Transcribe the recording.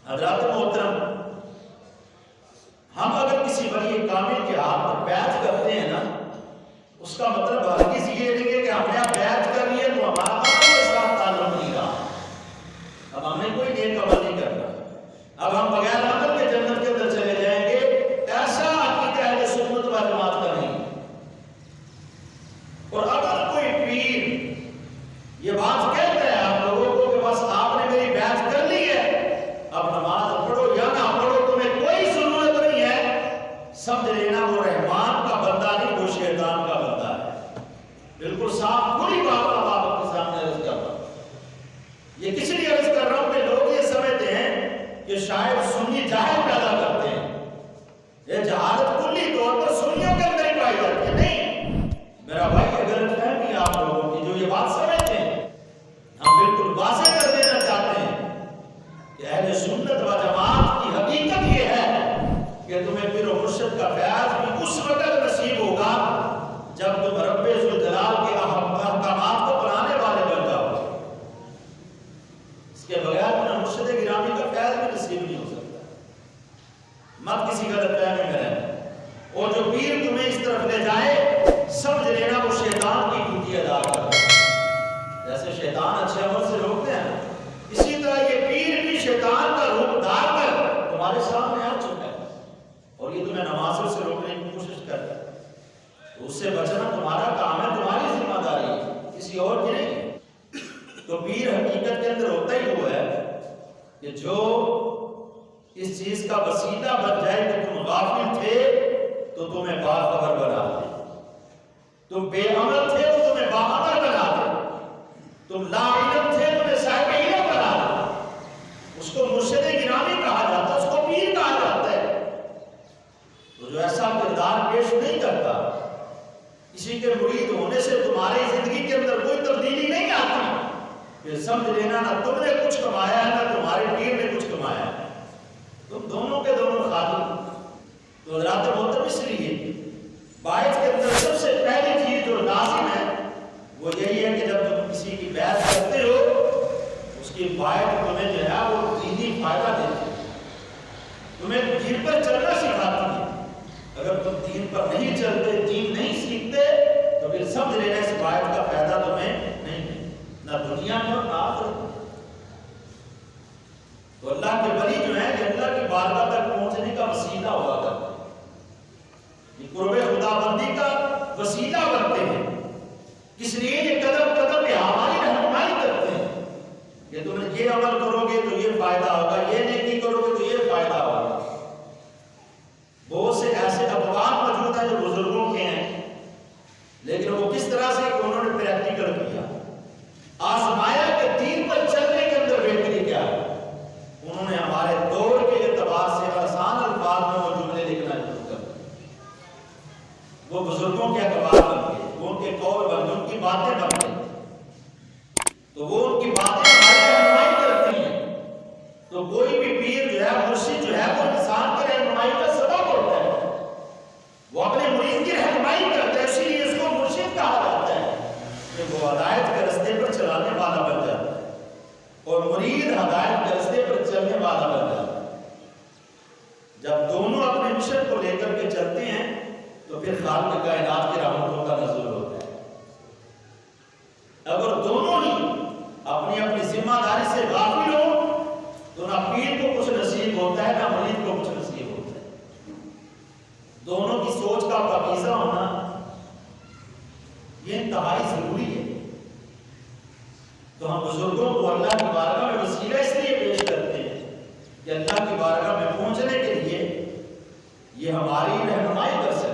حضرات محترم، ہم اگر کسی ولی کامل کے ہاتھ پر بیعت کرتے ہیں نا، اس کا مطلب ہرگز یہ نہیں ہے کہ ہم نے اب بیعت کر لی ہے تو ہمارا عمل کے ساتھ تعلق نہیں رہا، اب ہم نے کوئی نیک عمل نہیں کرنا، اب ہم بغیر عمل کے جنت کے اندر چلے جائیں گے، ایسا عقیدہ اہل سنت و جماعت کا نہیں۔ اور اگر کوئی پیر یہ بات کہتا ہے آپ لوگوں کو کہ بس آپ نے میری بیعت کر لی ہے، اب نماز پڑھو یا نہ پڑھو تمہیں کوئی ضرورت نہیں ہے، سمجھ لینا وہ رحمان کا بندہ نہیں، وہ شیطان کا بندہ ہے۔ بالکل صاف پوری بات آپ کے سامنے عرض کر رہا ہوں۔ یہ کس لیے عرض کر رہا ہوں کہ لوگ یہ سمجھتے ہیں کہ شاید سنی جاہل پیدا کرتے ہیں، یہ جہالت کلی طور پر سنیوں کے اندر ہی پائی جاتی ہے۔ نہیں میرا بھائی، یہ غلط فہمی ہے آپ لوگوں کی جو یہ بات سمجھتے ہیں، ہم بالکل واضح کر دینا چاہتے ہیں کہ اہل سنت و جماعت کی حقیقت یہ ہے کہ تمہیں پیر و مرشد کا فیض بھی اس وقت نصیب ہوگا جب تم رب ذوالجلال کے احکامات کو بنانے والے بن جاؤ، اس کے بغیر تمہیں مرشد گرامی کا فیض بھی نصیب نہیں ہو سکتا۔ مت کسی غلط فہمی میں رہنا، اور جو پیر تمہیں اس طرف لے جائے سمجھ لینا وہ شیطان کی ڈیوٹی ادا کر رہا ہے۔ جیسے شیطان اچھے عمل سے روکتے ہیں، اسی طرح یہ پیر بھی شیطان کا روپ دھار کر تمہارے سامنے آ چکا ہے اور یہ تمہیں نمازوں سے روکنے کی کوشش کرتا ہے، تو اس سے بچنا تمہارا کام ہے، تمہاری ذمہ داری ہے، کسی اور کی نہیں۔ تو پیر حقیقت کے اندر ہوتا ہی ہوا ہے کہ جو اس چیز کا وسیلہ بن جائے کہ تم غافل تھے تو تمہیں باخبر بنا دے، تم بے عمل تھے تو تمہیں باخبر بنا دے، تم لا علم تھے تمہیں صاحب علم بنا دے۔ اس کو مرشد گرامی کہا جاتا ہے، اس کو پیر کہا جاتا ہے۔ تو جو ایسا کردار پیش نہیں کرتا، کسی کے مرید ہونے سے تمہاری زندگی کے اندر کوئی تبدیلی نہیں آتی، پھر سمجھ لینا نہ تم نے کچھ کمایا ہے نہ تمہارے پیر نے کچھ کمایا ہے، تم دونوں کے دونوں خالی۔ تو حضرات محترم، اس لیے باعث کے اندر سب سے پہلی چیز جو لازم ہے وہ یہی ہے کہ جب تم کسی کی بیعت کرتے ہو اس کی بیعت تمہیں جو ہے وہ دینی فائدہ دیتی ہے، تمہیں دین پر چلنا سکھاتی ہے۔ اگر تم دین پر نہیں چلتے، دین نہیں سیکھتے تو پھر سمجھ لینا اس بیعت کا فائدہ تمہیں نہیں ہے، نہ دنیا میں اور نہ آخرت میں۔ تو اللہ کے ولی جو ہیں یہ اللہ کی بارگاہ تک پہنچنے کا وسیلہ ہوا کرتے ہیں، یہ قرب خدا بندی کا وسیلہ بنتے ہیں۔ کس لیے یہ قدم قدم پہ ہماری رہنمائی کرتے ہیں کہ تم یہ عمل کرو گے تو یہ فائدہ ہوگا، یہ نیکی کرو گے تو یہ فائدہ ہوگا۔ بہت سے ایسے اقوال موجود ہیں جو بزرگوں کے ہیں، لیکن وہ کس طرح سے انہوں نے پریکٹیکل کیا، آزمایا کہ دین پر چلنے کے اندر بہتری کیا ہے۔ انہوں نے ہمارے دور کے اعتبار سے آسان الفاظ میں وہ جملے لکھنا شروع کر دیا، وہ بزرگوں کے اقوال بن گئے، وہ ان کے قول بن گئے، ان کی باتیں بن گئی، تو وہ ان کی باتیں ہماری رہنمائی کرتی ہیں۔ تو کوئی بھی پیر جو ہے، مرشد جو ہے، وہ انسان کی رہنمائی کا سبب ہوتا ہے، وہ اپنے مرید کی رہنمائی کرتا ہے، اسی لیے اس کو مرشد کہا جاتا ہے کہ وہ ہدایت کے رستے پر چلانے والا بن جاتا ہے، اور مرید ہدایت کے رستے پر چلنے والا بن جاتا ہے۔ جب دونوں اپنے مشن کو لے کر کے چلتے ہیں تو پھر خالق کائنات کی رحمتوں کا نزول ہوتا ہے۔ اگر دونوں ہی اپنی اپنی ذمہ داری سے غافل ہو تو نہ پیر کو کچھ نصیب ہوتا ہے نہ مرید کو کچھ نصیب ہوتا ہے۔ دونوں کی سوچ کا پاکیزہ ہونا یہ انتہائی ضروری ہے۔ تو ہم بزرگوں کو اللہ کی بارگاہ میں وسیلہ اس لیے پیش کرتے ہیں کہ اللہ کی بارگاہ میں پہنچنے کے لیے یہ ہماری رہنمائی کر سکے۔